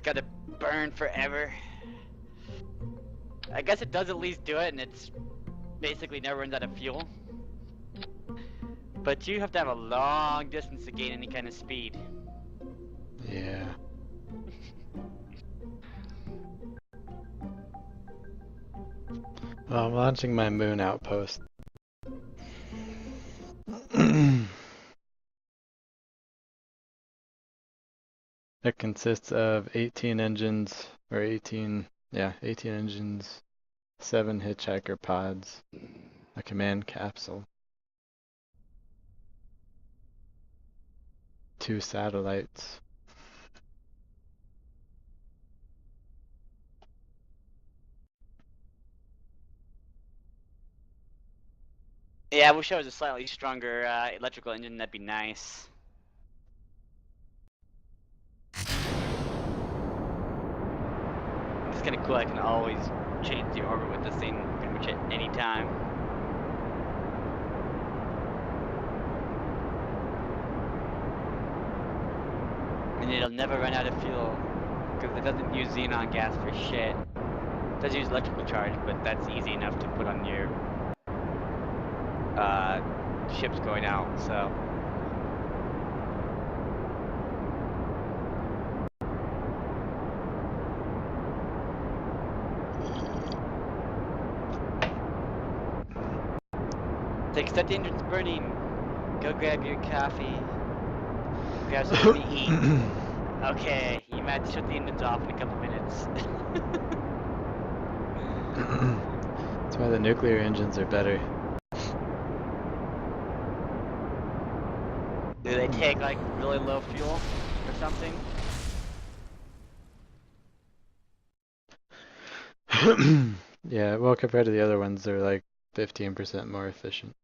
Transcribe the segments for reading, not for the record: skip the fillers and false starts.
gotta burn forever. I guess it does at least do it, and it's basically never runs out of fuel. But you have to have a long distance to gain any kind of speed. Yeah. Well, I'm launching my moon outpost. It consists of 18 engines, or 18 engines, 7 hitchhiker pods, a command capsule, 2 satellites. Yeah, I wish I was a slightly stronger electrical engine, that'd be nice. It's kinda cool, I can always change the orbit with this thing pretty much at any time. And it'll never run out of fuel, because it doesn't use xenon gas for shit. It does use electrical charge, but that's easy enough to put on your ships going out, so. Like, set the engines burning. Go grab your coffee. Grab something to eat. Okay, you might have to shut the engines off in a couple minutes. That's why the nuclear engines are better. Do they take like really low fuel or something? Yeah, well, compared to the other ones, they're like 15% more efficient.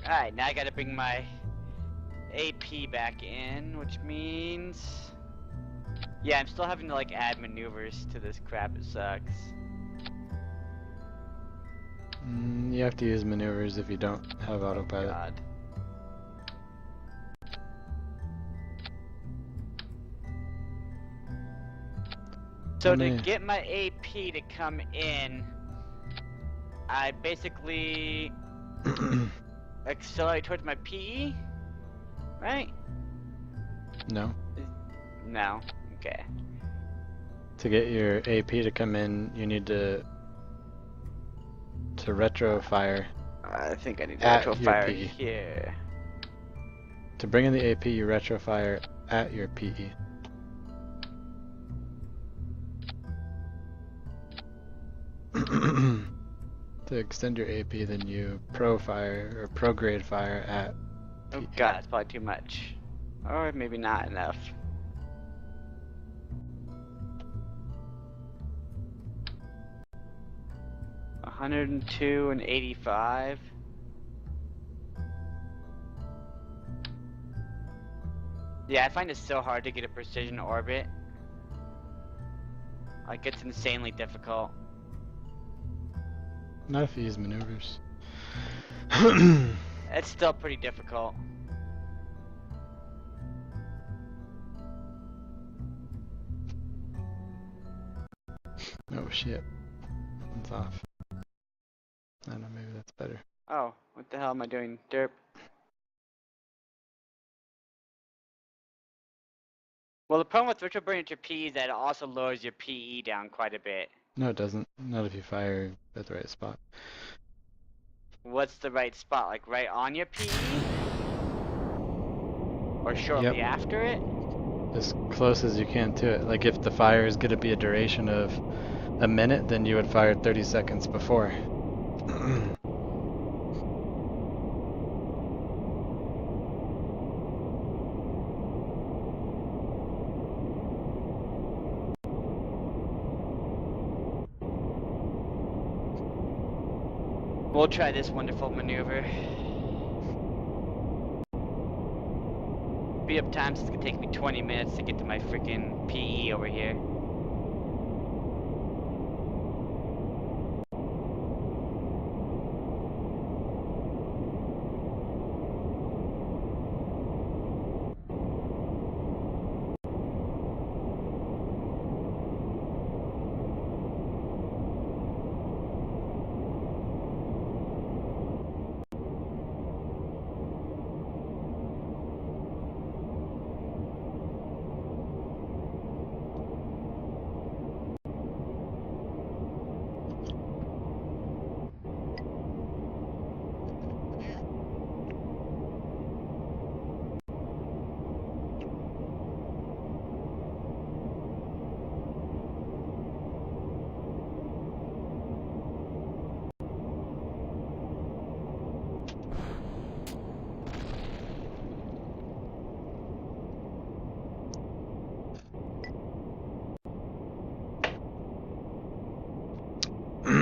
Alright, now I gotta bring my AP back in, which means... Yeah, I'm still having to like add maneuvers to this crap, it sucks. You have to use maneuvers if you don't have autopilot. God. So to get my AP to come in, I basically accelerate towards my PE, right? No. No. Okay. To get your AP to come in, you need to retro fire. I think I need to at retro your fire PE. here. To bring in the AP, you retro fire at your PE. To extend your AP, then you pro fire or prograde fire at Oh PE. god, it's probably too much. Or maybe not enough. $102 and 85. Yeah, I find it so hard to get a precision orbit. Like, it's insanely difficult. Not if you use maneuvers. It's still pretty difficult. Oh shit. It's off. I don't know, maybe that's better. Oh, what the hell am I doing? Derp. Well, the problem with retro burning at your PE is that it also lowers your PE down quite a bit. No, it doesn't. Not if you fire at the right spot. What's the right spot? Like right on your PE? Or shortly after it? As close as you can to it. Like if the fire is going to be a duration of a minute, then you would fire 30 seconds before. We'll try this wonderful maneuver. Speed up time, so it's gonna take me 20 minutes to get to my freaking PE over here.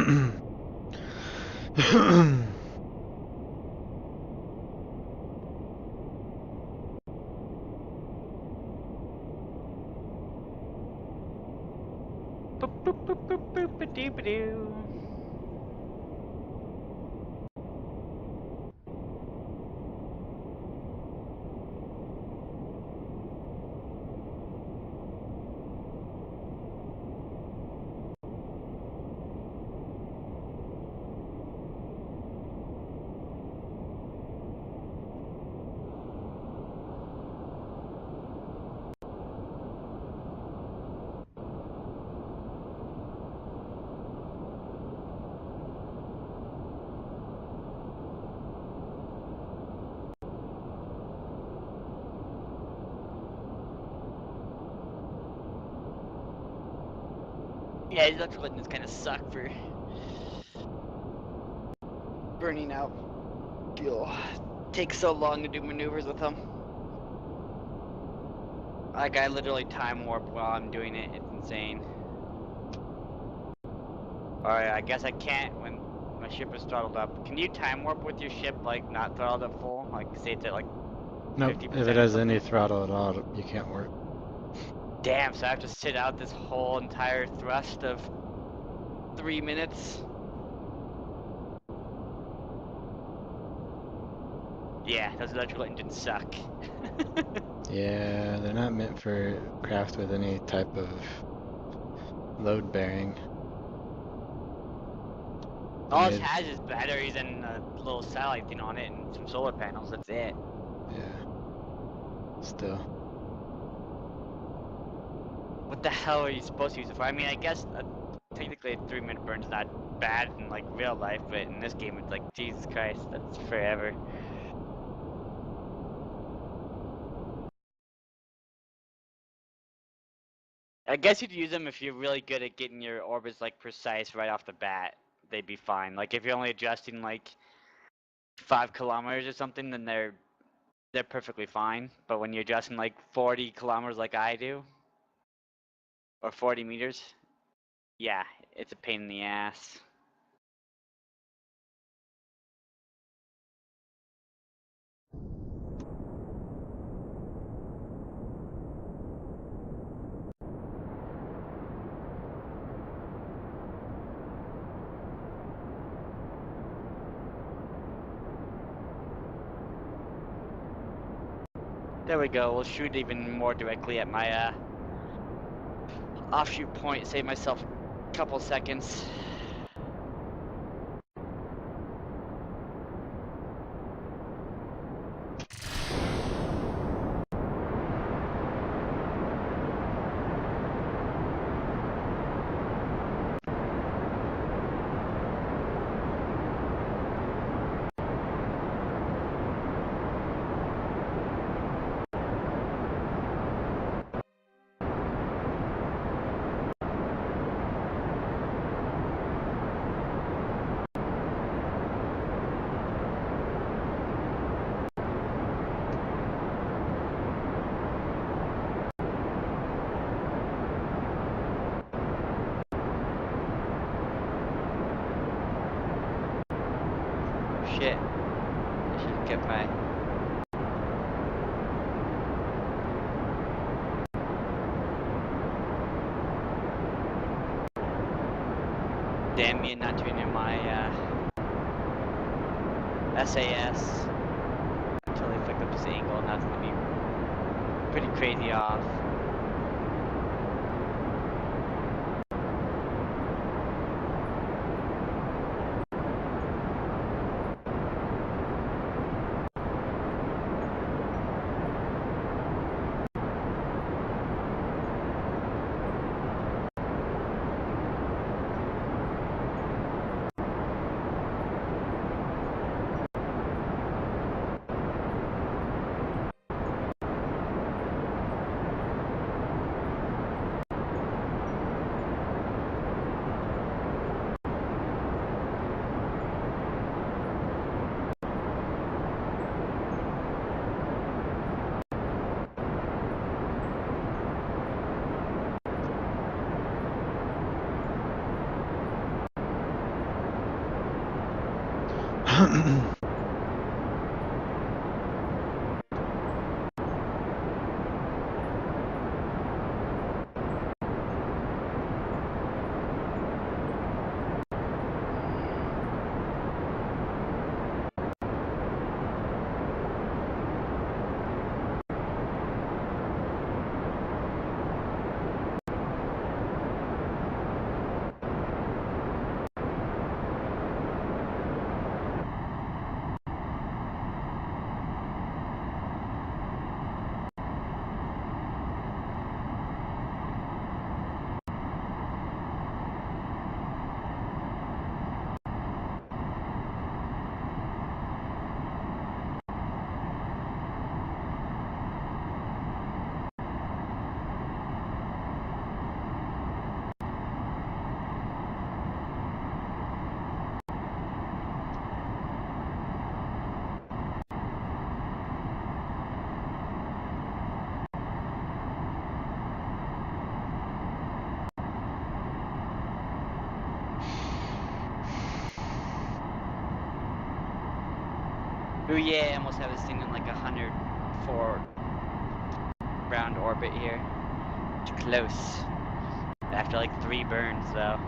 Boop, boop, boop, boop, boop, ba-doo-ba-doo. Yeah, these electrical engines kind of suck for burning out fuel. Takes so long to do maneuvers with them. Like, I literally time warp while I'm doing it. It's insane. Alright, I guess I can't when my ship is throttled up. Can you time warp with your ship, like, not throttled up full? Like, say it's at, like, Nope, 50% if it or has something? any throttle at all, you can't work. Damn, so I have to sit out this whole entire thrust of 3 minutes? Yeah, those electrical engines suck. Yeah, they're not meant for craft with any type of load bearing. They're All it made, has is batteries and a little satellite thing on it and some solar panels, that's it. yeah, still. What the hell are you supposed to use it for? I mean, I guess technically a 3-minute burn's not bad in like real life, but in this game it's like, Jesus Christ, that's forever. I guess you'd use them if you're really good at getting your orbits like precise right off the bat. They'd be fine. Like if you're only adjusting like 5 kilometers or something, then they're perfectly fine. But when you're adjusting like 40 kilometers like I do, or 40 meters, yeah, it's a pain in the ass. There we go. We'll shoot even more directly at my offshoot point. Save myself a couple seconds. Shit. I should have kept my... Damn me and not doing in my SAS until they flicked up this angle. Now it's gonna be pretty crazy off. Ooh yeah, I almost have this thing in like 104 round orbit here. It's close. After like 3 burns though.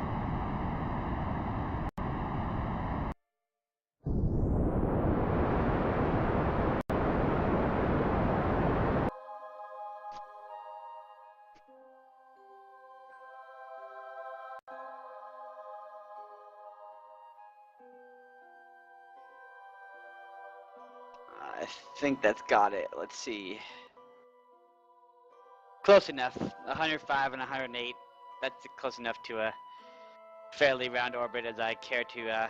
I think that's got it. Let's see. Close enough. 105 and 108. That's close enough to a fairly round orbit as I care to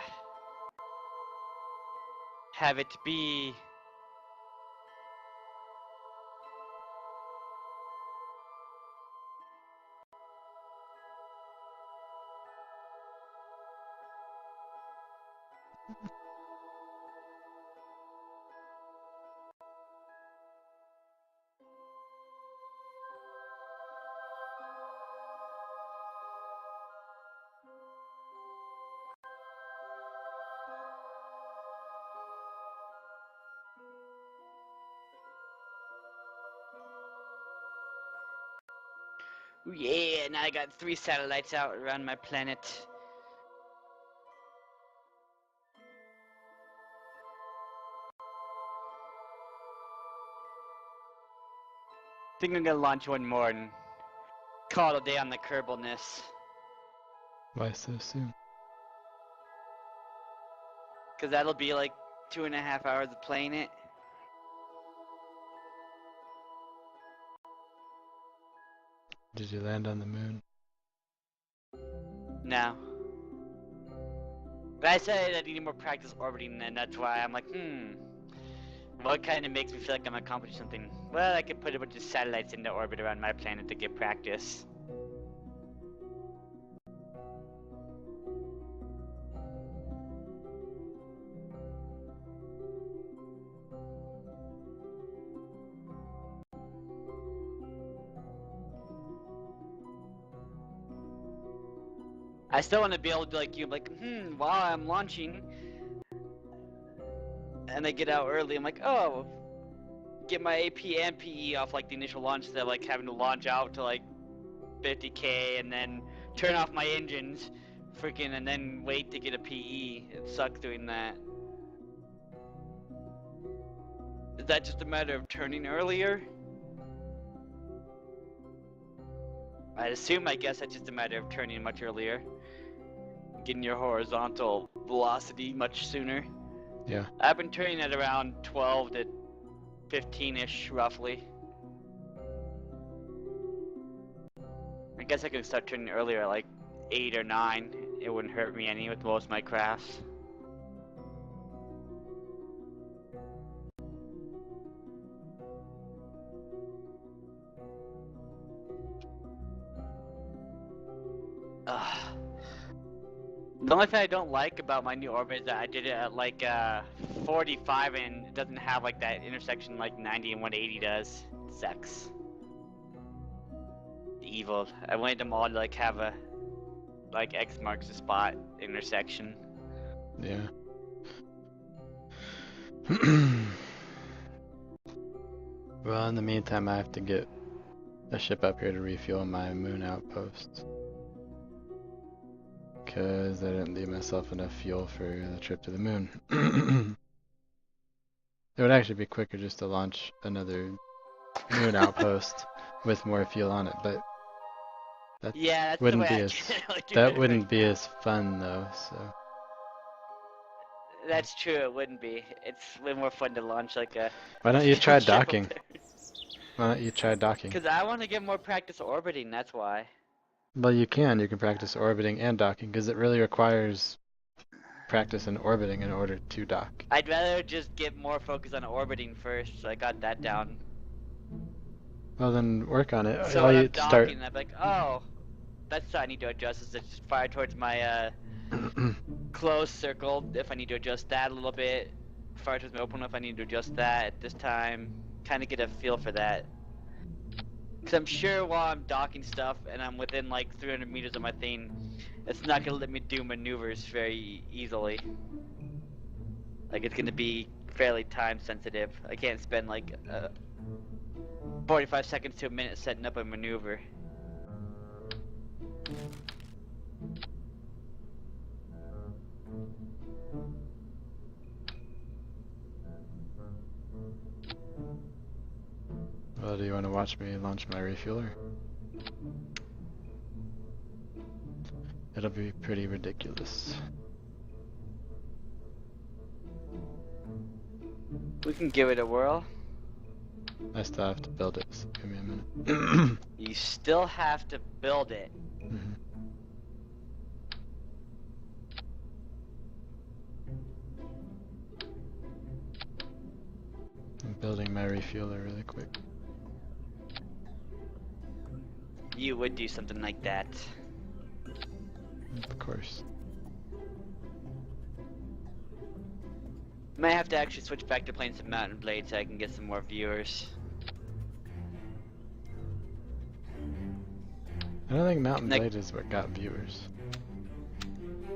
have it be. Ooh yeah, now I got 3 satellites out around my planet. Think I'm gonna launch one more and call it a day on the Kerbalness. Why so soon? Cause that'll be like 2.5 hours of playing it. Did you land on the moon? No. But I said I needed more practice orbiting, and that's why I'm like, what kind of makes me feel like I'm accomplishing something? Well, I could put a bunch of satellites into orbit around my planet to get practice. I still want to be able to like you, like, while I'm launching, and I get out early, I'm like, oh, get my AP and PE off like the initial launch instead of like having to launch out to like 50K and then turn off my engines, freaking, and then wait to get a PE. It sucks doing that. Is that just a matter of turning earlier? I'd assume, I guess that's just a matter of turning much earlier. Getting your horizontal velocity much sooner. Yeah. I've been turning at around 12 to 15-ish, roughly. I guess I could start turning earlier, like 8 or 9. It wouldn't hurt me any with most of my crafts. Ugh. The only thing I don't like about my new orbit is that I did it at like 45 and it doesn't have like that intersection like 90 and 180 does. It sucks. Evil. I wanted them all to like have a like X marks the spot intersection. Yeah. Well, in the meantime, I have to get a ship up here to refuel my moon outpost. Because I didn't leave myself enough fuel for the trip to the moon. It would actually be quicker just to launch another moon outpost with more fuel on it, but that Yeah, that's the way wouldn't be I as generally do that it right wouldn't be now. as fun though, so That's true, it wouldn't be. It's way more fun to launch like a why don't you fuel try ship up docking? there. Why don't you try docking? Because I want to get more practice orbiting, that's why. Well, you can practice orbiting and docking because it really requires practice in orbiting in order to dock. I'd rather just get more focus on orbiting first, so I got that down. Well, then work on it. So All when you I'm start. docking, I'm like, oh, that's what I need to adjust, is to just fire towards my close circle if I need to adjust that a little bit. Fire towards my open if I need to adjust that at this time. Kind of get a feel for that. Because I'm sure while I'm docking stuff and I'm within like 300 meters of my thing, it's not going to let me do maneuvers very easily. Like it's going to be fairly time sensitive. I can't spend like 45 seconds to a minute setting up a maneuver. Well, do you want to watch me launch my refueler? It'll be pretty ridiculous. We can give it a whirl. I still have to build it, so give me a minute. You still have to build it. Mhm. I'm building my refueler really quick. You would do something like that. Of course. Might have to actually switch back to playing some Mountain Blade so I can get some more viewers. I don't think Mountain Like- Blade is what got viewers.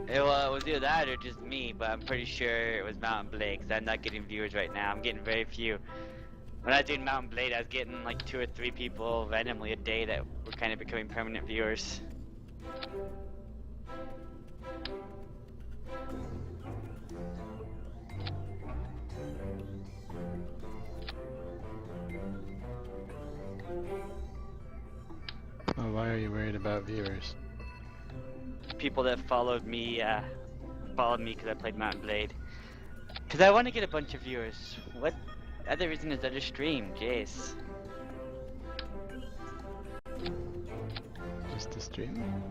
Well, it was either that or just me, but I'm pretty sure it was Mountain Blade because I'm not getting viewers right now. I'm getting very few. When I was doing Mountain Blade, I was getting like 2 or 3 people randomly a day that were kind of becoming permanent viewers. Well, why are you worried about viewers? People that followed me because I played Mountain Blade. Because I want to get a bunch of viewers. What other reason is there to stream? Jeez. Just to stream?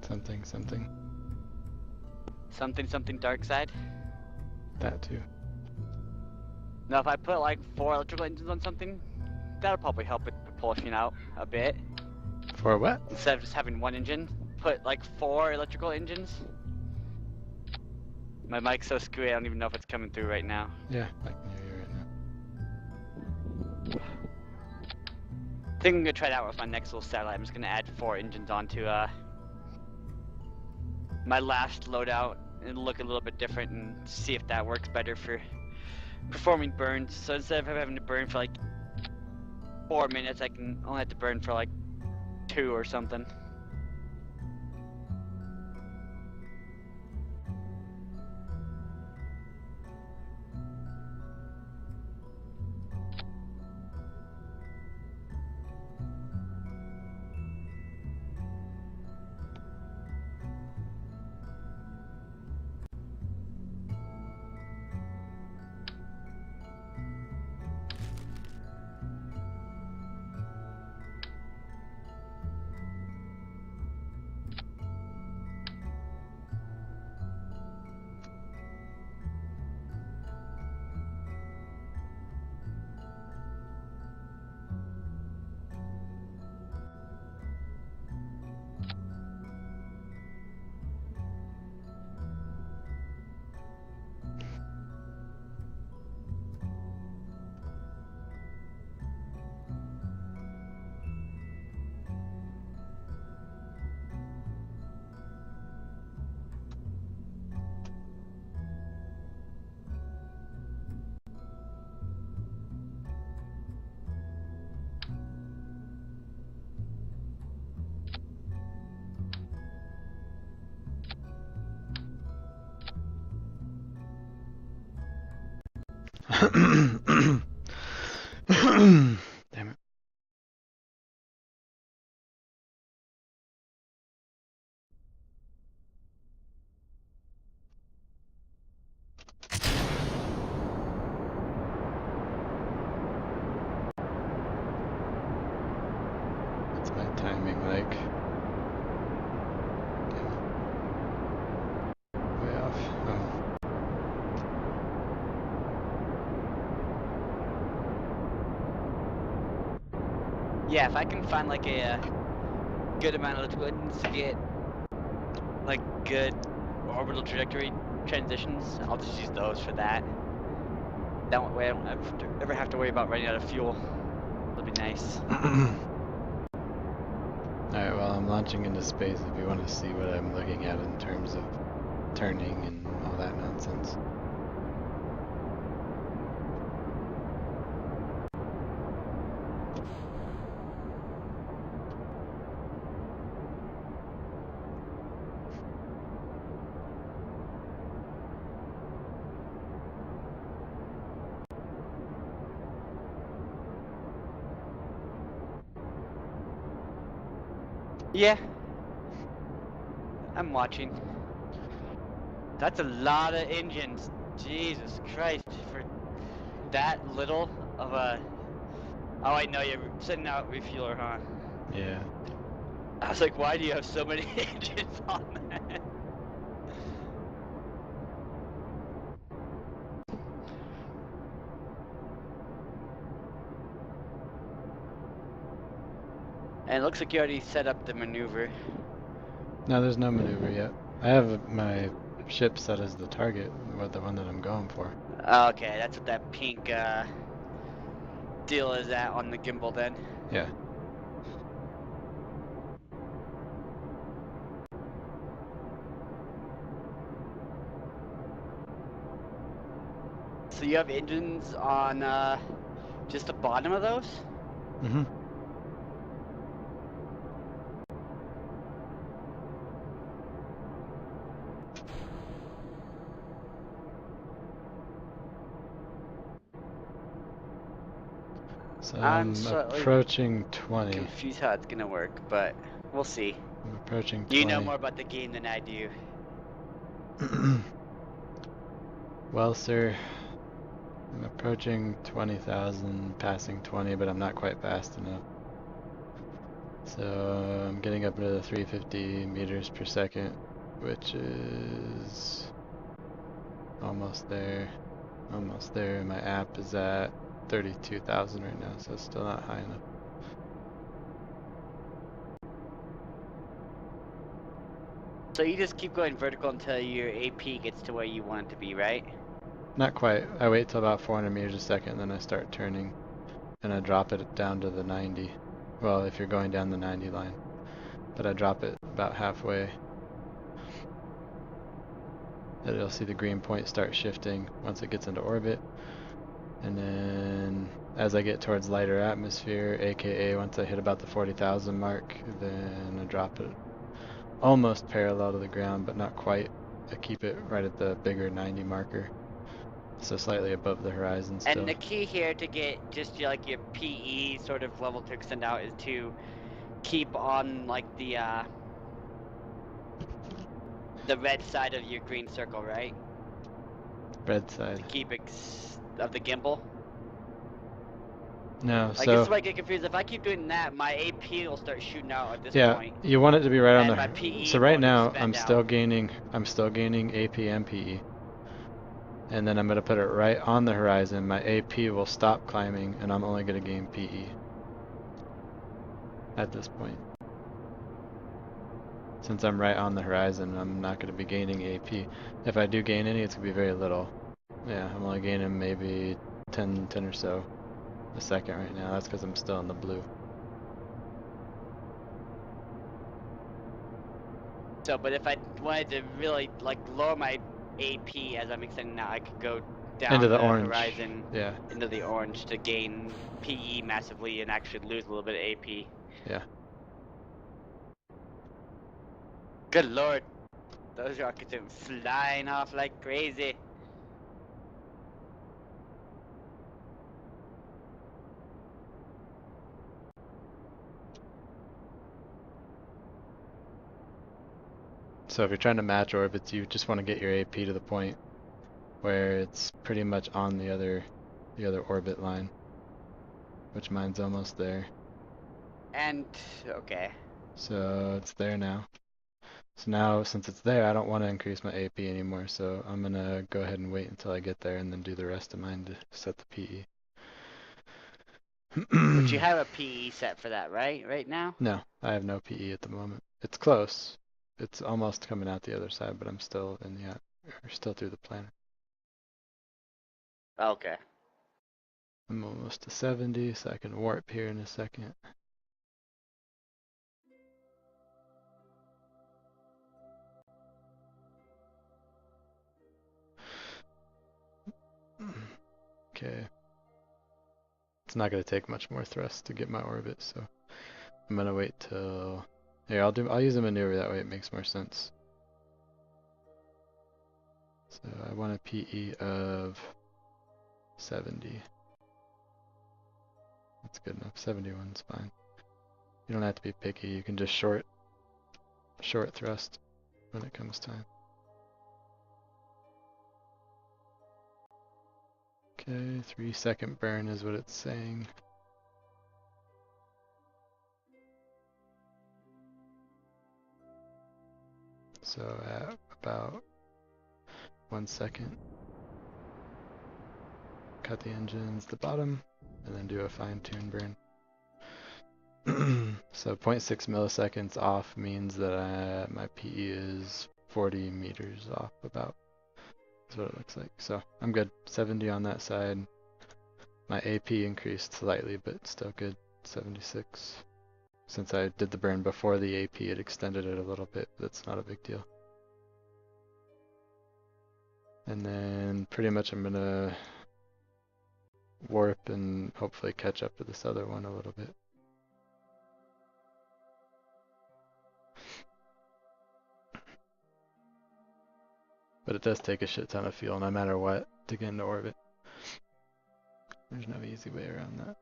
Something, something. Something dark side. That too. Now if I put like 4 electrical engines on something, that'll probably help with propulsion out a bit. For what? Instead of just having 1 engine, put like 4 electrical engines. My mic's so screwy I don't even know if it's coming through right now. Yeah, I can hear you right now. I think I'm gonna try that with my next little satellite. I'm just gonna add 4 engines onto my last loadout and look a little bit different and see if that works better for performing burns. So instead of having to burn for like 4 minutes, I can only have to burn for like 2 or something. Damn it. What's my timing like? Damn it. Way off. Oh. Yeah, if I can find like a good amount of twins to get like good orbital trajectory transitions, I'll just use those for that. That way I don't ever have to worry about running out of fuel. That'll be nice. Alright, well, I'm launching into space if you want to see what I'm looking at in terms of turning and all that nonsense. Yeah, I'm watching. That's a lot of engines. Jesus Christ, for that little of a... Oh, I know, you're sending out refueler, huh? Yeah. I was like, why do you have so many engines on that? And it looks like you already set up the maneuver. No, there's no maneuver yet. I have my ship set as the target, the one that I'm going for. Okay, that's what that pink deal is at on the gimbal then. Yeah. So you have engines on just the bottom of those? Mm-hmm. So I'm I'm slightly approaching 20. confused how it's gonna work, but we'll see. I'm approaching 20. You know more about the game than I do. Well, sir, I'm approaching 20,000, passing 20, but I'm not quite fast enough. So I'm getting up into the 350 meters per second, which is almost there. Almost there. My app is at 32,000 right now, so it's still not high enough. So you just keep going vertical until your AP gets to where you want it to be, right? Not quite. I wait till about 400 meters a second, then I start turning, and I drop it down to the 90. Well, if you're going down the 90 line. But I drop it about halfway. And you'll see the green point start shifting once it gets into orbit. And then as I get towards lighter atmosphere, aka once I hit about the 40,000 mark, then I drop it almost parallel to the ground, but not quite. I keep it right at the bigger 90 marker, so slightly above the horizon still. And the key here to get just like your PE sort of level to extend out is to keep on like the red side of your green circle, right? Red side. To keep it of the gimbal. No, Like so this is why I get confused. If I keep doing that, my AP will start shooting out at this yeah, point. you want it to be right on And the. my PE So right won't now expend I'm still out. gaining AP and PE. And then I'm going to put it right on the horizon. My AP will stop climbing, and I'm only going to gain PE at this point. Since I'm right on the horizon, I'm not going to be gaining AP. If I do gain any, it's going to be very little. Yeah, I'm only gaining maybe 10 or so a second right now. That's because I'm still in the blue. So, but if I wanted to really like lower my AP as I'm extending out, I could go down Into the the orange. horizon Yeah, into the orange to gain PE massively and actually lose a little bit of AP. yeah. Good lord. Those rockets are flying off like crazy. So if you're trying to match orbits, you just want to get your AP to the point where it's pretty much on the other orbit line, which mine's almost there. And, okay. So it's there now. So now, since it's there, I don't want to increase my AP anymore, so I'm going to go ahead and wait until I get there and then do the rest of mine to set the PE. But you have a PE set for that, right? Right now? No, I have no PE at the moment. It's close. It's almost coming out the other side, but I'm still in the still through the planet. Okay. I'm almost to 70, so I can warp here in a second. Okay. It's not going to take much more thrust to get my orbit, so I'm going to wait till... Here, I'll use a maneuver, that way it makes more sense. So I want a PE of 70. That's good enough. 71's fine. You don't have to be picky. You can just short thrust when it comes time. Okay, 3-second burn is what it's saying. So at about 1 second, cut the engines to the bottom, and then do a fine-tune burn. So 0.6 milliseconds off means that my PE is 40 meters off about. That's what it looks like. So I'm good. 70 on that side. My AP increased slightly, but still good. 76. Since I did the burn before the AP, it extended it a little bit. That's not a big deal. And then pretty much I'm gonna warp and hopefully catch up to this other one a little bit. But it does take a shit ton of fuel no matter what to get into orbit. There's no easy way around that.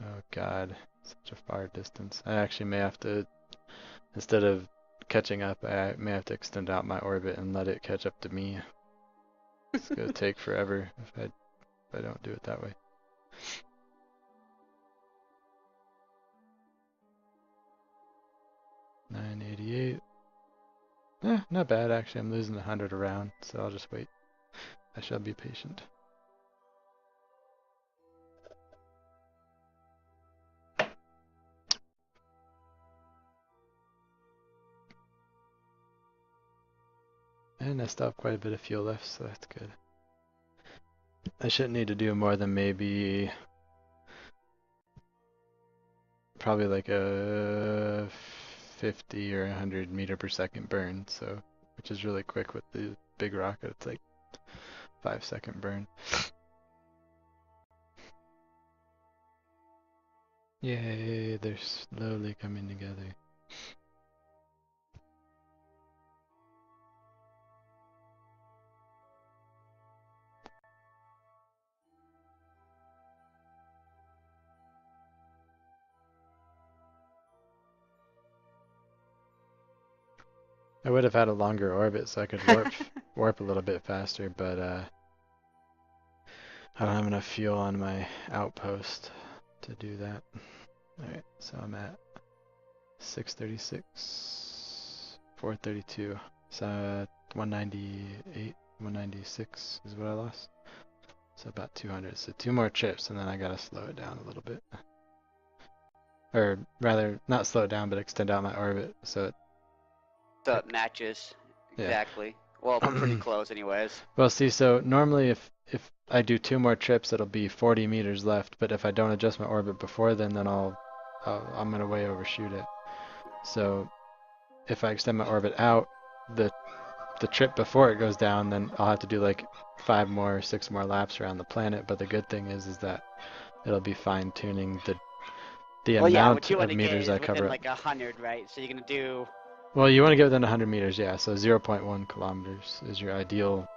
Oh god, such a far distance. I actually may have to, instead of catching up, I may have to extend out my orbit and let it catch up to me. It's gonna take forever if I don't do it that way. $988. Not bad actually. I'm losing 100 around, so I'll just wait. I shall be patient. And I still have quite a bit of fuel left, so that's good. I shouldn't need to do more than maybe probably like a 50 or 100 meter per second burn, so which is really quick with the big rocket. It's like 5-second burn. Yay, they're slowly coming together. I would have had a longer orbit so I could warp a little bit faster, but I don't have enough fuel on my outpost to do that. Alright, so I'm at 636, 432, so 198, 196 is what I lost. So about 200, so 2 more trips and then I gotta slow it down a little bit. Or rather, not slow it down, but extend out my orbit so it matches. yeah. Exactly. Well, pretty close anyways. Well, see, so normally if I do 2 more trips, it'll be 40 meters left, but if I don't adjust my orbit before then I'm gonna way overshoot it. So if I extend my orbit out, the trip before it goes down, then I'll have to do like 5 more, 6 more laps around the planet. But the good thing is that it'll be fine tuning the Well, yeah, amount what you of want to get meters is I within cover. like 100, right? So you're gonna do. Well, you want to get within 100 meters, yeah. So 0.1 kilometers is your ideal.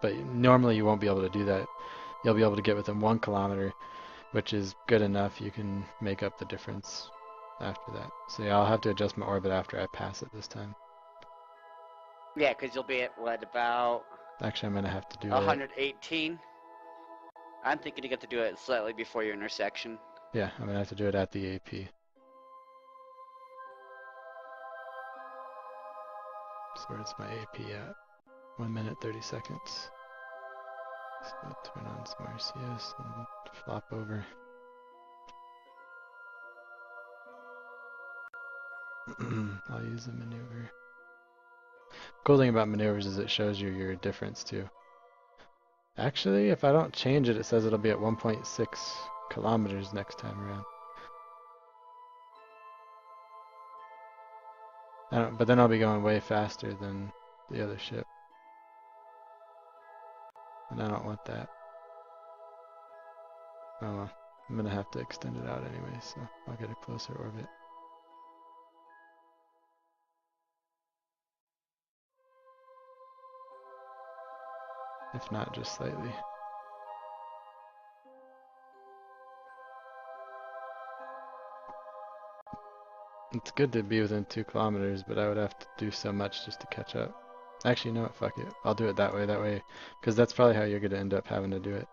But normally you won't be able to do that. You'll be able to get within 1 kilometer, which is good enough. You can make up the difference after that. So yeah, I'll have to adjust my orbit after I pass it this time. Yeah, because you'll be at what, about Actually, I'm gonna have to do it. 118. I'm thinking you got to do it slightly before your intersection. Yeah, I'm gonna have to do it at the AP. So where's my AP at? 1 minute 30 seconds. So turn on some RCS and flop over. I'll use a maneuver. Cool thing about maneuvers is it shows you your difference too. Actually, if I don't change it, it says it'll be at 1.6 kilometers next time around. But then I'll be going way faster than the other ship. And I don't want that. Oh well, I'm gonna have to extend it out anyway, so I'll get a closer orbit. If not, just slightly. It's good to be within 2 kilometers, but I would have to do so much just to catch up. Actually, you know what? Fuck it. I'll do it that way, because that's probably how you're going to end up having to do it.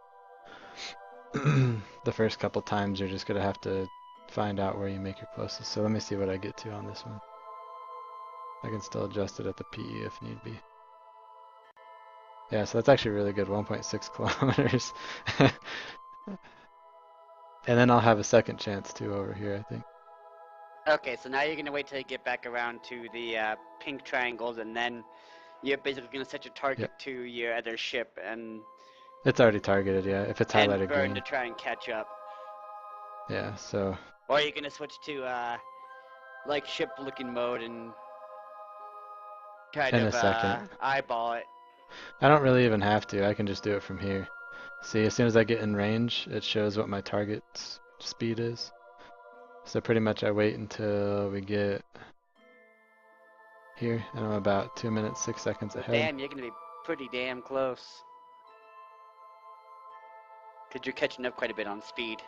The first couple times, you're just going to have to find out where you make your closest. So let me see what I get to on this one. I can still adjust it at the PE if need be. Yeah, so that's actually really good, 1.6 kilometers. And then I'll have a second chance too over here, I think. Okay, so now you're gonna wait till you get back around to the pink triangles, and then you're basically gonna set your target to your other ship and. It's already targeted, yeah. If it's highlighted and burn green. to try and catch up. Yeah, so. Or you're gonna switch to like ship-looking mode and kind In of a second. eyeball it. I don't really even have to. I can just do it from here. See, as soon as I get in range, it shows what my target speed is. So pretty much I wait until we get here, and I'm about 2 minutes, 6 seconds ahead. Damn, you're gonna be pretty damn close. Because you're catching up quite a bit on speed.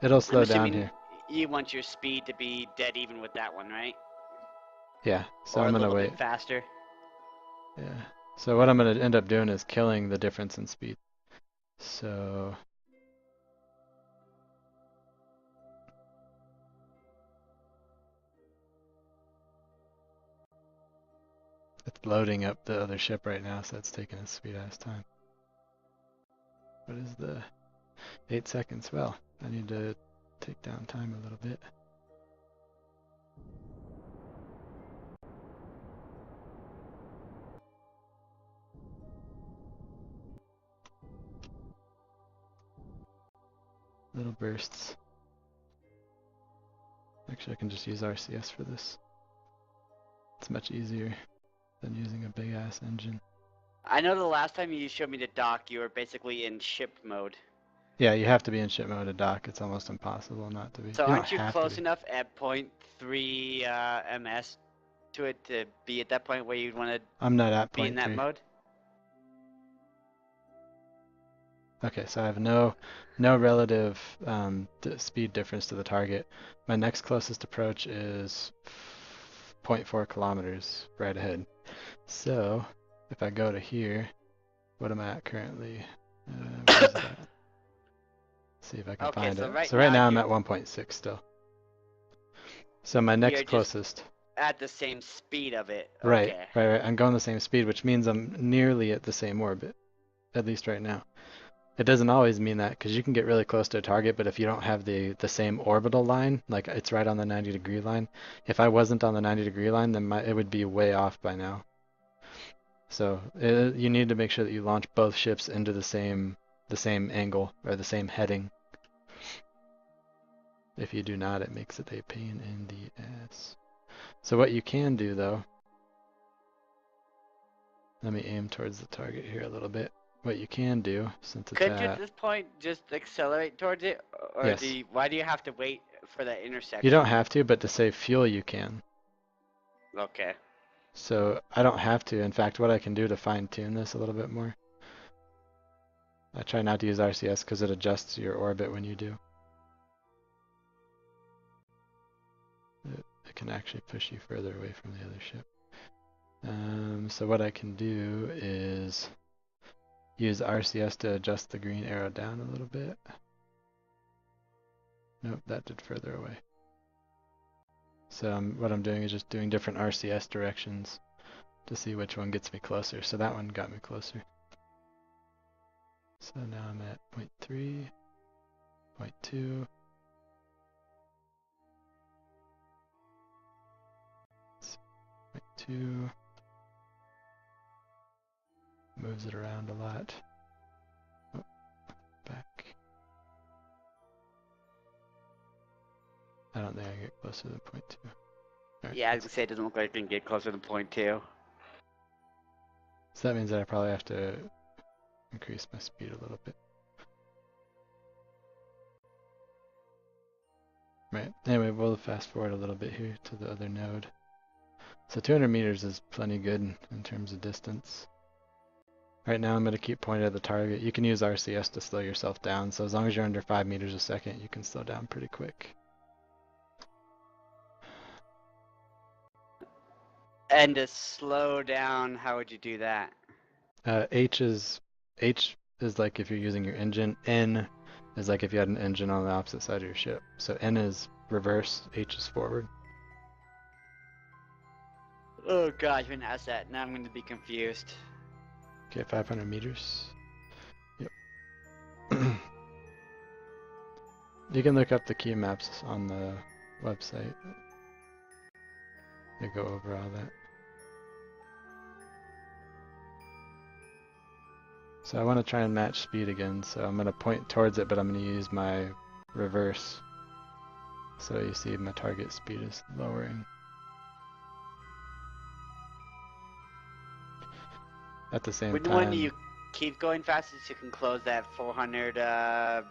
It'll slow down here. You want your speed to be dead even with that one, right? Yeah, so or I'm gonna a little wait. bit faster. Yeah. So what I'm gonna end up doing is killing the difference in speed. So it's loading up the other ship right now, so it's taking a sweet ass time. What is the 8 seconds? Well, I need to take down time a little bit. Little bursts. Actually, I can just use RCS for this. It's much easier than using a big ass engine. I know the last time you showed me the dock, you were basically in ship mode. Yeah, you have to be in ship mode to dock. It's almost impossible not to be. So You don't aren't you have to close be. enough at 0.3 ms to it to be at that point where you'd want to I'm not at be in that 0.3. mode? Okay, so I have no relative speed difference to the target. My next closest approach is 0.4 kilometers right ahead. So if I go to here, what am I at currently? Where is it at? See if I can Okay, find so it. right So right now now I'm at 1.6 still. So my you're next just closest. at the same speed of it. Right, Okay. right, right. I'm going the same speed, which means I'm nearly at the same orbit, at least right now. It doesn't always mean that because you can get really close to a target, but if you don't have the same orbital line, like it's right on the 90-degree line, if I wasn't on the 90-degree line, then it would be way off by now. So you need to make sure that you launch both ships into the same angle or the same heading. If you do not, it makes it a pain in the ass. So what you can do though, let me aim towards the target here a little bit. What you can do, since it's Couldn't you at at, this point just accelerate towards it, or yes, why do you have to wait for that you don't intersection? have to, but to save fuel you can. Okay. So I don't have to. In fact, what I can do to fine tune this a little bit more, I try not to use RCS because it adjusts your orbit when you do. It can actually push you further away from the other ship. So what I can do is use RCS to adjust the green arrow down a little bit. Nope, that did further away. So what I'm doing is just doing different RCS directions to see which one gets me closer. So that one got me closer. So now I'm at 0.3, 0.2. 2 moves it around a lot. Oh, back. I don't think I get closer than 0.2. Right, Yeah, I was gonna say it doesn't look like it can get closer than 0.2. so that means that I probably have to increase my speed a little bit. Right. Anyway, we'll fast forward a little bit here to the other node. So 200 meters is plenty good in terms of distance. Right now I'm going to keep pointing at the target. You can use RCS to slow yourself down, so as long as you're under 5 meters a second, you can slow down pretty quick. And to slow down, how would you do that? H is like if you're using your engine. N is like if you had an engine on the opposite side of your ship. So N is reverse, H is forward. Oh gosh, when asked that, now I'm gonna be confused. Okay, 500 meters. Yep. You can look up the key maps on the website. They go over all that. So I want to try and match speed again, so I'm going to point towards it, but I'm going to use my reverse. So you see my target speed is lowering. At the same When time, you keep going fast, you can close that 400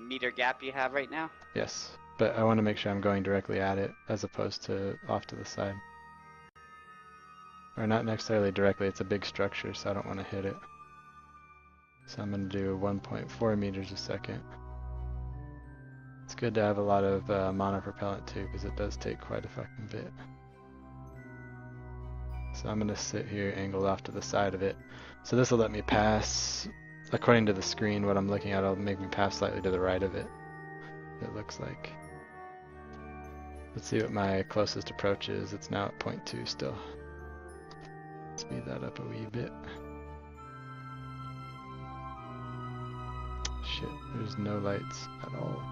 meter gap you have right now. yes, but I want to make sure I'm going directly at it as opposed to off to the side. Or not necessarily directly, it's a big structure, so I don't want to hit it. So I'm going to do 1.4 meters a second. It's good to have a lot of monopropellant too, because it does take quite a fucking bit. So I'm going to sit here angled off to the side of it. So this will let me pass, according to the screen, what I'm looking at, it'll make me pass slightly to the right of it, it looks like. Let's see what my closest approach is. It's now at 0.2 still. Speed that up a wee bit. Shit, there's no lights at all.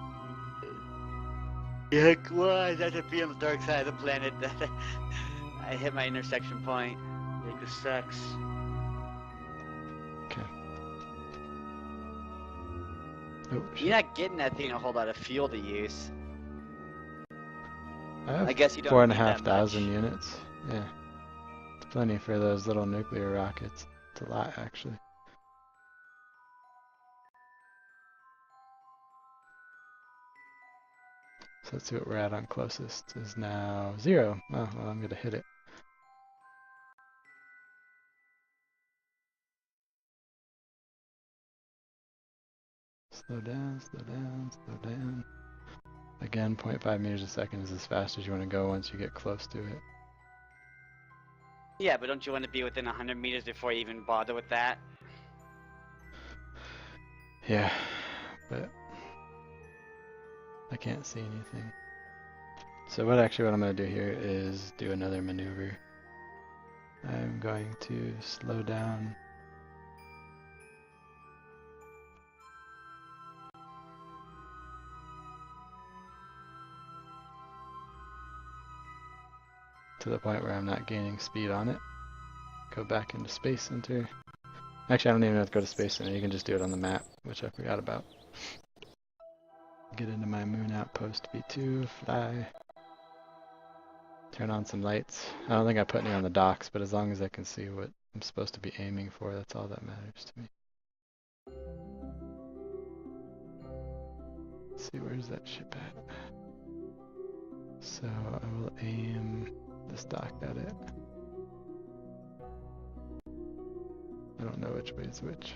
Yeah, well, I had to be on the dark side of the planet. I hit my intersection point. It just sucks. Okay. Oh You're shit. not getting that thing a whole lot of fuel to use. I have I guess you four don't and a need half that much. thousand units. Yeah. It's plenty for those little nuclear rockets. It's a lot actually. So let's see what we're at on closest. Is now 0. Oh, well, I'm gonna hit it. Slow down, slow down, slow down. Again, 0.5 meters a second is as fast as you want to go once you get close to it. Yeah, but don't you want to be within 100 meters before you even bother with that? Yeah, but I can't see anything. So what I'm going to do here is do another maneuver. I'm going to slow down. To the point where I'm not gaining speed on it. Go back into Space Center. Actually, I don't even have to go to Space Center. You can just do it on the map, which I forgot about. Get into my moon outpost V2, fly. Turn on some lights. I don't think I put any on the docks, but as long as I can see what I'm supposed to be aiming for, that's all that matters to me. Let's see, where's that ship at? So I will aim this dock at it. I don't know which way is which.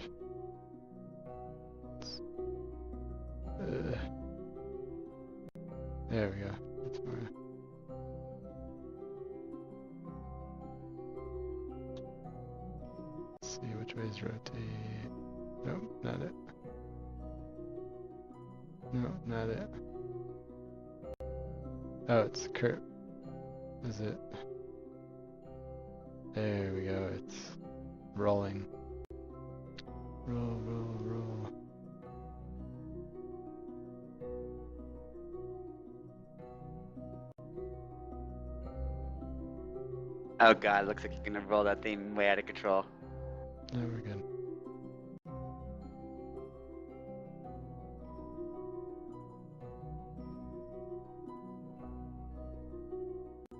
There we go. That's more. Let's see which ways rotate. Nope, not it. No, not it. Oh, it's curve. Is it? There we go. It's rolling. Roll, roll, roll. Oh god, looks like you're gonna roll that thing way out of control. No, we're good.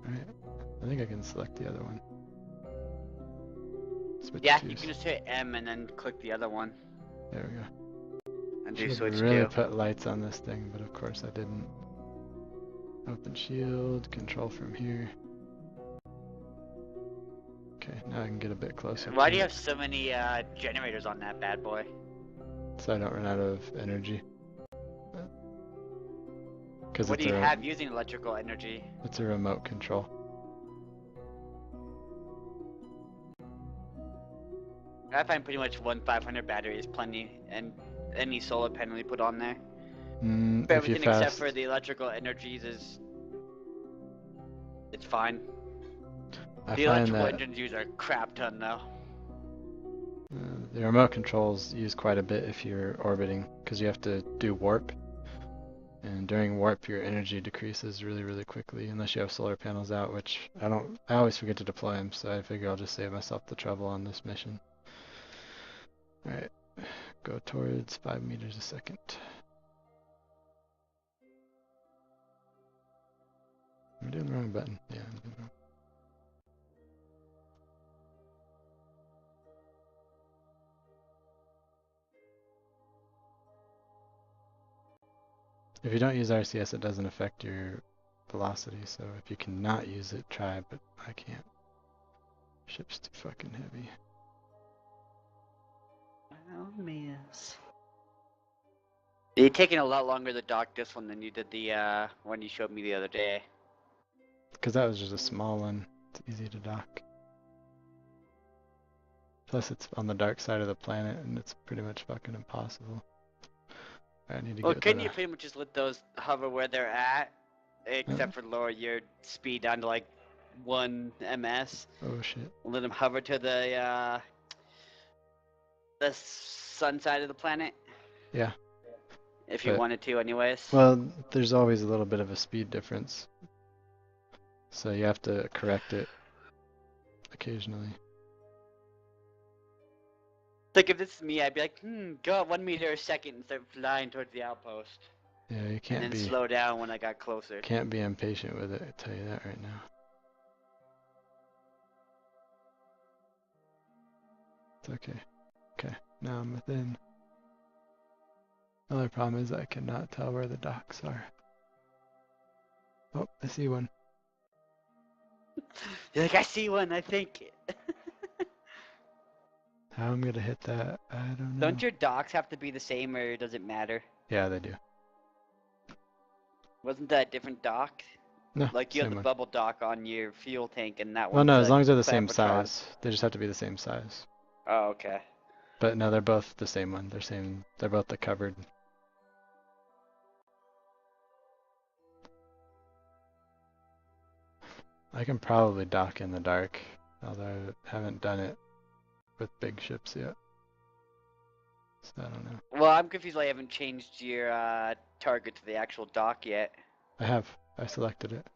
Alright. I think I can select the other one. Switch Yeah, to. you can just hit M and then click the other one. There we go. And do Should have switch really to. put lights on this thing, but of course I didn't. Open shield, control from here. Okay, now I can get a bit closer Why to do you it, have so many generators on that bad boy? so I don't run out of energy. Because What do you have using electrical energy? it's a remote control. I find pretty much one 500 battery is plenty, and any solar panel you put on there. For If you everything except fast, for the electrical energies it's fine. I The find electrical that engines use a crap ton though. the remote controls use quite a bit if you're orbiting, because you have to do warp. And during warp, your energy decreases really, really quickly, unless you have solar panels out, which I always forget to deploy them, so I figure I'll just save myself the trouble on this mission. Alright, go towards 5 meters a second. Am I doing the wrong button? Yeah, I'm doing the wrong. If you don't use RCS, it doesn't affect your velocity, so if you cannot use it, try, but I can't. Ship's too fucking heavy. Oh, miss. You're taking a lot longer to dock this one than you did the one you showed me the other day. Because that was just a small one. It's easy to dock. Plus it's on the dark side of the planet and it's pretty much fucking impossible. I need to Well, get to couldn't the... you pretty much just let those hover where they're at, except for lower your speed down to like 1 ms? Oh shit. Let them hover to the sun side of the planet. Yeah. If you wanted to, anyways. Well, there's always a little bit of a speed difference. So you have to correct it occasionally. Like if this is me, I'd be like, go at 1 meter a second and start flying towards the outpost, Yeah, you and then slow down when I got closer. can't be impatient with it, I tell you that right now. It's okay. Okay, now I'm within. The only problem is I cannot tell where the docks are. Oh, I see one. You're like, I see one, I think. How I'm gonna hit that, I don't know. Don't your docks have to be the same, or does it matter? Yeah, they do. Wasn't that a different dock? No, Like you have same the one. bubble dock on your fuel tank, and that Well, one's no, as a long as they're the same clampotron. size. They just have to be the same size. Oh, okay. But no, they're both the same one. They're both the covered. I can probably dock in the dark, although I haven't done it with big ships yet. So I don't know. Well, I'm confused why you haven't changed your target to the actual dock yet. I have. I selected it.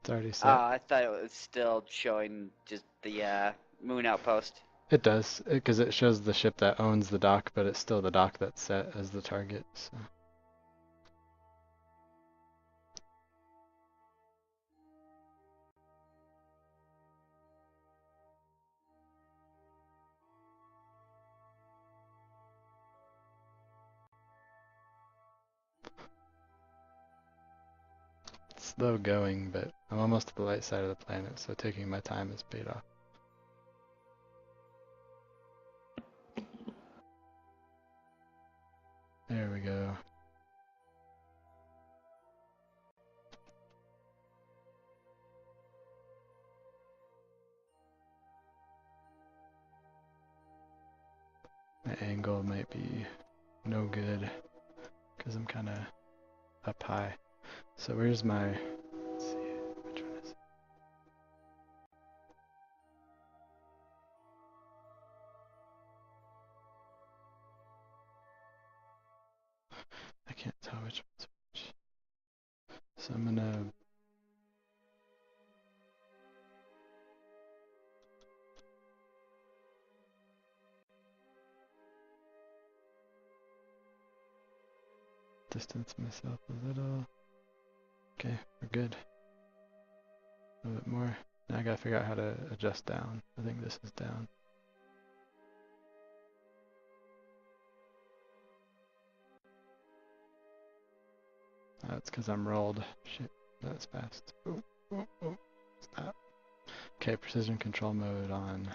It's already Oh, set. I thought it was still showing just the moon outpost. It does, because it shows the ship that owns the dock, but it's still the dock that's set as the target. So. Slow going, but I'm almost to the light side of the planet, so taking my time has paid off. There we go. My angle might be no good because I'm kind of up high. So where's my, let's see, which one is it? I can't tell which one's which. So I'm gonna, distance myself a little. Okay, we're good. A little bit more. Now I gotta figure out how to adjust down. I think this is down. That's because I'm rolled. Shit, that's fast. Oh, oh, oh, stop. Okay, precision control mode on.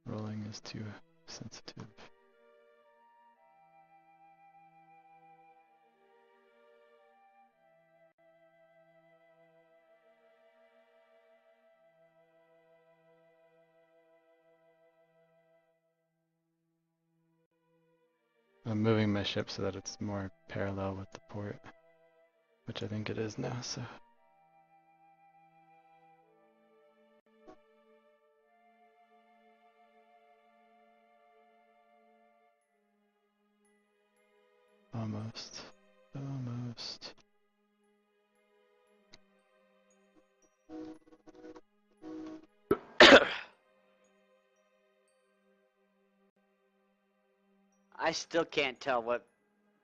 Rolling is too sensitive. I'm moving my ship so that it's more parallel with the port, which I think it is now, so. Almost. Almost. I still can't tell what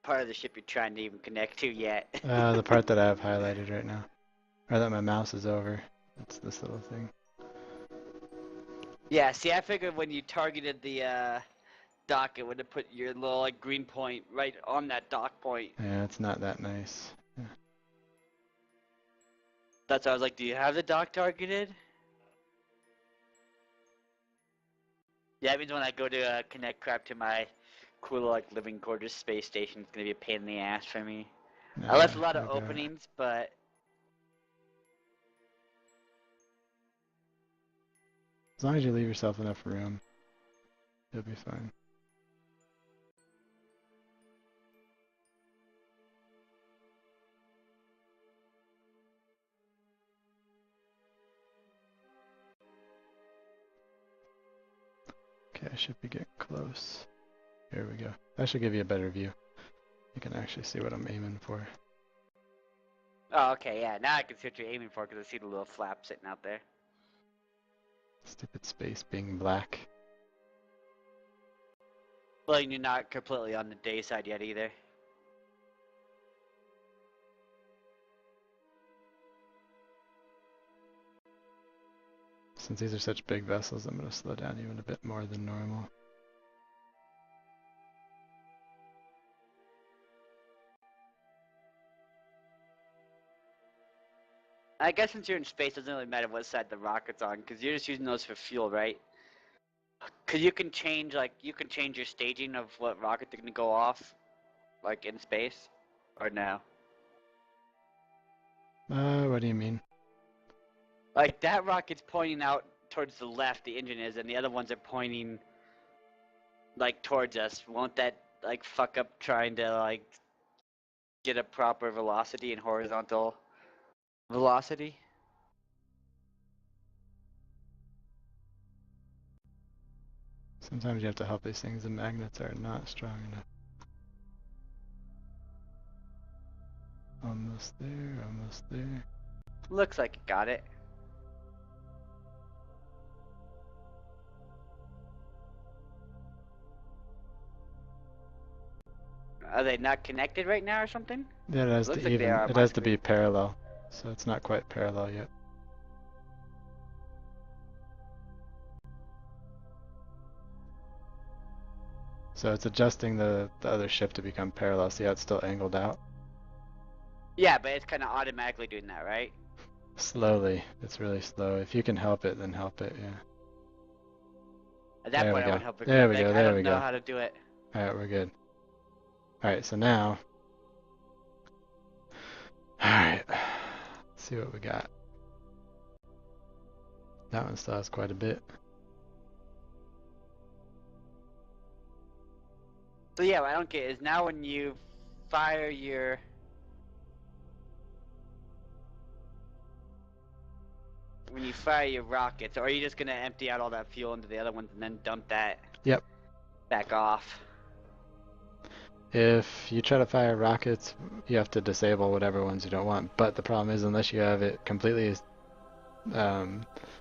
part of the ship you're trying to even connect to yet. The part that I have highlighted right now. Or that my mouse is over. It's this little thing. Yeah, see, I figured when you targeted the dock, it would have put your little like green point right on that dock point. Yeah, it's not that nice. Yeah. That's why I was like, do you have the dock targeted? Yeah, that means when I go to connect crap to my cool like living quarters space station, it's gonna be a pain in the ass for me. I left a lot of openings, but As long as you leave yourself enough room, you'll be fine. Okay, I should be getting close. Here we go. That should give you a better view. You can actually see what I'm aiming for. oh, okay, yeah. Now I can see what you're aiming for because I see the little flap sitting out there. Stupid space being black. Well, you're not completely on the day side yet either. Since these are such big vessels, I'm going to slow down even a bit more than normal. I guess since you're in space, it doesn't really matter what side the rocket's on, because you're just using those for fuel, right? Because you can change, like, you can change your staging of what rocket they're gonna go off, like in space, or no? What do you mean? Like that rocket's pointing out towards the left, the engine is, and the other ones are pointing like towards us. Won't that like fuck up trying to like get a proper velocity and horizontal velocity? Sometimes you have to help these things. The magnets are not strong enough. Almost there, almost there. Looks like it got it. Are they not connected right now or something? Yeah, it has Looks to like they even. are on It my has to be screen. parallel, so it's not quite parallel yet. So it's adjusting the other ship to become parallel. See how it's still angled out? Yeah, but it's kind of automatically doing that, right? Slowly. It's really slow. If you can help it, then help it, yeah. At that There we point, I go. would help it because There I'm we like, go, I there don't we know go. how to do it. Alright, we're good. Alright, so now... Alright. Let's see what we got. That one still has quite a bit. So yeah, what I don't get is now when you fire your rockets, are you just gonna empty out all that fuel into the other ones and then dump that Yep. back off? If you try to fire rockets, you have to disable whatever ones you don't want. But the problem is, unless you have it completely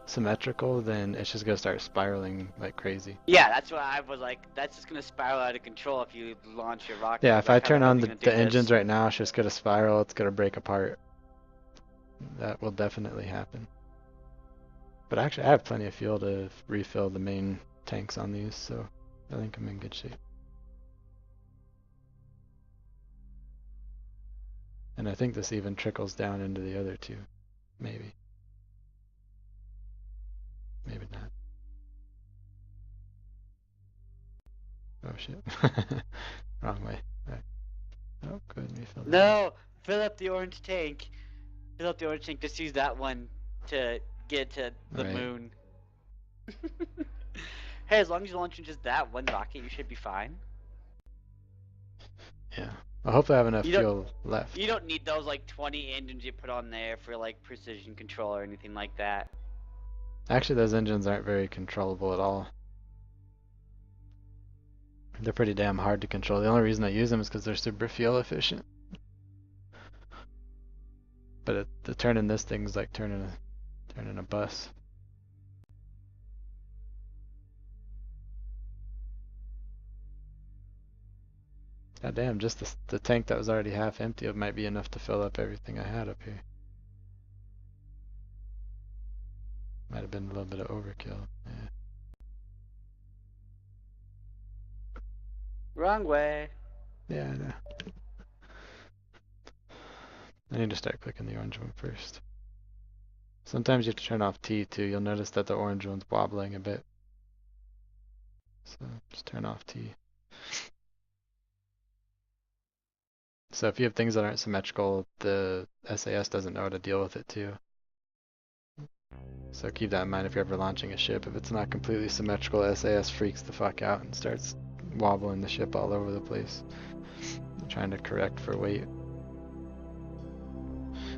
symmetrical, then it's just gonna start spiraling like crazy. Yeah, that's what I was like. That's just gonna spiral out of control if you launch your rocket. Yeah, I was if I like, how the turn hell are on they the, gonna do the this? engines right now, it's just gonna spiral, it's gonna break apart. That will definitely happen. But actually, I have plenty of fuel to refill the main tanks on these, so I think I'm in good shape. And I think this even trickles down into the other two. Maybe. Maybe not. Oh shit. Wrong way. Right. Oh, go ahead and refill that one. No, fill up the orange tank. Fill up the orange tank. Just use that one to get to the Right. moon. Hey, as long as you're launching just that one rocket, you should be fine. Yeah. I hope I have enough You don't fuel left. you don't need those like 20 engines you put on there for like precision control or anything like that. Actually, those engines aren't very controllable at all. They're pretty damn hard to control. The only reason I use them is because they're super fuel efficient. But the turning this thing's like turning a bus. God damn, just the tank that was already half empty might be enough to fill up everything I had up here. Might have been a little bit of overkill. Yeah. Wrong way. Yeah, I know. I need to start clicking the orange one first. Sometimes you have to turn off T too. You'll notice that the orange one's wobbling a bit. So just turn off T. So if you have things that aren't symmetrical, the SAS doesn't know how to deal with it too. So keep that in mind if you're ever launching a ship. If it's not completely symmetrical, SAS freaks the fuck out and starts wobbling the ship all over the place, trying to correct for weight.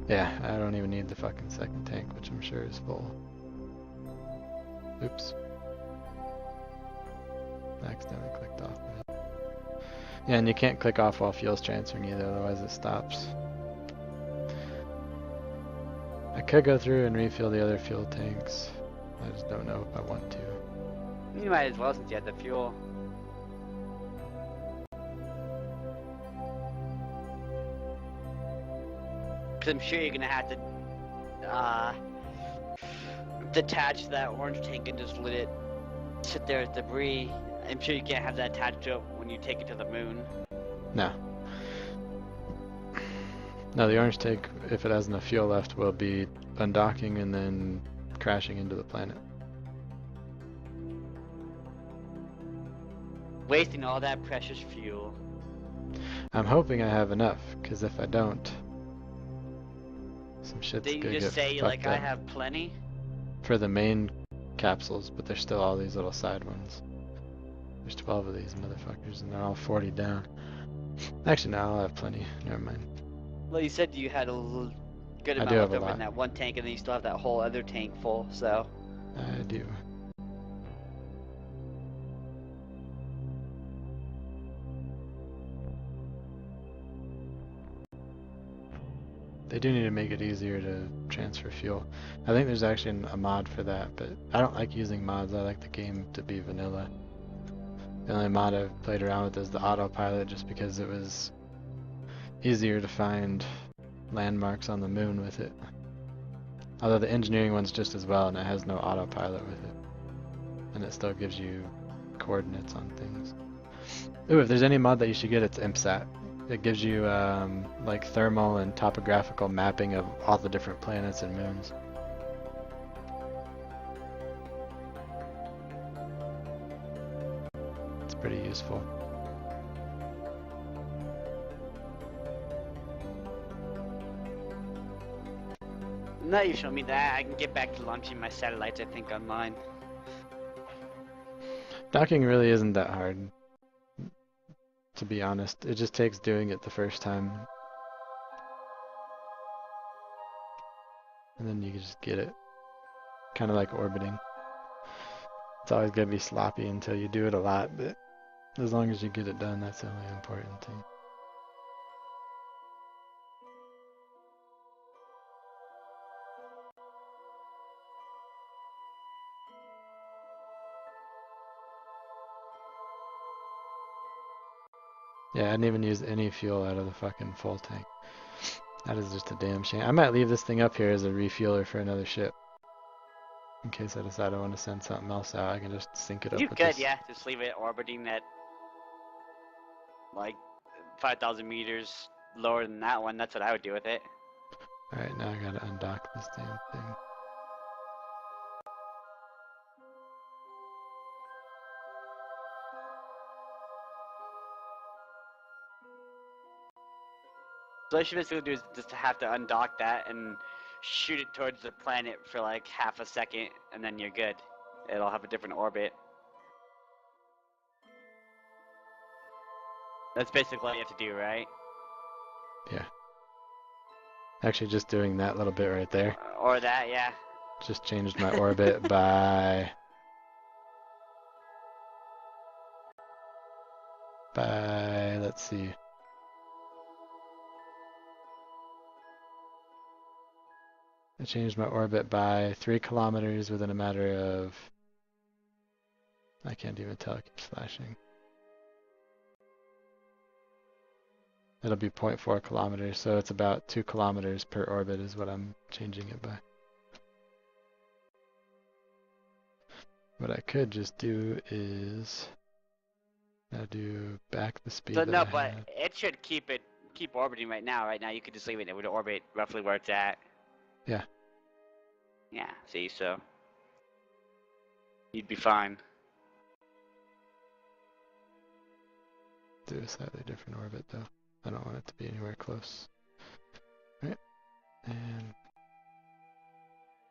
Yeah, I don't even need the fucking second tank, which I'm sure is full. Oops. I accidentally clicked off of it. Yeah, and you can't click off while fuel's transferring either, otherwise it stops. I could go through and refill the other fuel tanks. I just don't know if I want to. You might as well since you had the fuel. Because I'm sure you're gonna have to detach that orange tank and just let it sit there as debris. I'm sure you can't have that attached to it when you take it to the moon. No. No, the orange tank, if it has enough fuel left, will be undocking and then crashing into the planet. Wasting all that precious fuel. I'm hoping I have enough, because if I don't, some shit's Did you gonna just get say, fucked like, I up. have plenty? For the main capsules, but there's still all these little side ones. There's 12 of these motherfuckers, and they're all 40 down. Actually, no, I'll have plenty. Never mind. Well, you said you had a good I amount do have left a over lot. in that one tank, and then you still have that whole other tank full, so. I do. They do need to make it easier to transfer fuel. I think there's actually a mod for that, but I don't like using mods. I like the game to be vanilla. The only mod I've played around with is the autopilot, just because it was easier to find landmarks on the moon with it. Although the engineering one's just as well, and it has no autopilot with it. And it still gives you coordinates on things. Ooh, if there's any mod that you should get, it's ImpSat. It gives you like thermal and topographical mapping of all the different planets and moons. It's pretty useful. Now you show me that, I can get back to launching my satellites, I think, on mine. Docking really isn't that hard, to be honest. It just takes doing it the first time. And then you can just get it. Kind of like orbiting. It's always going to be sloppy until you do it a lot, but as long as you get it done, that's the only important thing. Yeah, I didn't even use any fuel out of the fucking full tank. That is just a damn shame. I might leave this thing up here as a refueler for another ship. In case I decide I want to send something else out, I can just sync it up You with could, this. yeah, just leave it orbiting at, like, 5,000 meters lower than that one. That's what I would do with it. Alright, now I gotta undock this damn thing. So what you basically do is just have to undock that and shoot it towards the planet for like half a second, and then you're good. It'll have a different orbit. That's basically all you have to do, right? Yeah. Actually, just doing that little bit right there Or that, yeah. just changed my orbit by... let's see. I changed my orbit by 3 kilometers within a matter of... I can't even tell, it keeps flashing. It'll be 0.4 kilometers, so it's about 2 kilometers per orbit is what I'm changing it by. What I could just do is now do back the speed So that no, I but had. it should keep orbiting right now. Right now, you could just leave it. It would orbit roughly where it's at. Yeah. Yeah. See, so you'd be fine. Do a slightly different orbit though. I don't want it to be anywhere close. Right. And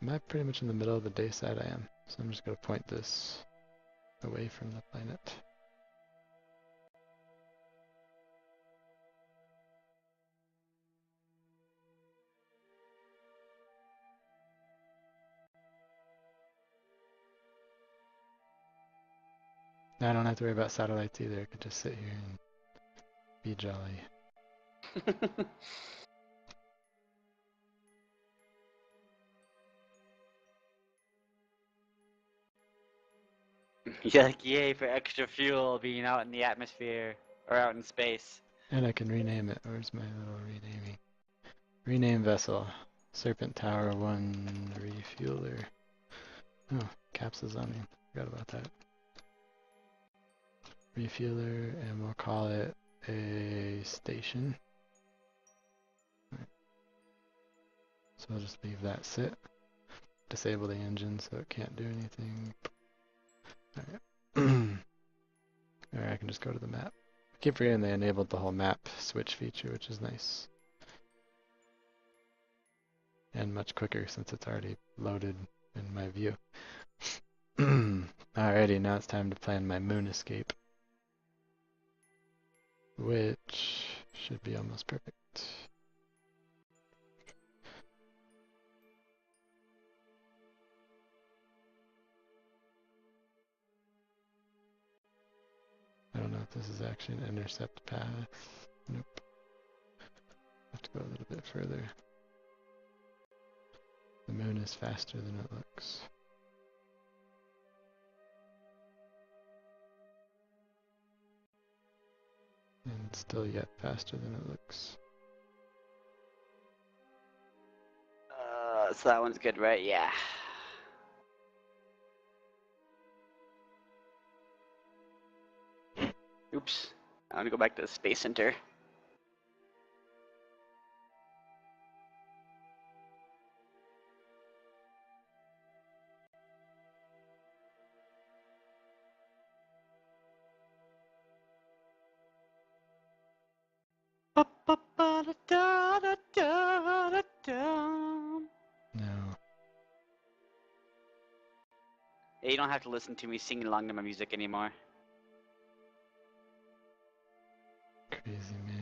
am I pretty much in the middle of the day side? I am. So I'm just going to point this away from the planet. Now I don't have to worry about satellites either. I could just sit here and be jolly. You're like, yay for extra fuel being out in the atmosphere or out in space. And I can rename it. Where's my little renaming? Rename vessel. Serpent Tower 1 refueler. Oh, caps is on me. Forgot about that. Refueler, and we'll call it a station. Right. So I'll just leave that sit. Disable the engine so it can't do anything. Alright. Or I can just go to the map. I keep forgetting they enabled the whole map switch feature, which is nice. And much quicker since it's already loaded in my view. Alrighty, now it's time to plan my moon escape. Which should be almost perfect. I don't know if this is actually an intercept path. Nope. Have to go a little bit further. The moon is faster than it looks. And still yet faster than it looks. So that one's good, right? Yeah. Oops. I want to go back to the Space Center. No. Yeah, you don't have to listen to me singing along to my music anymore. Crazy man.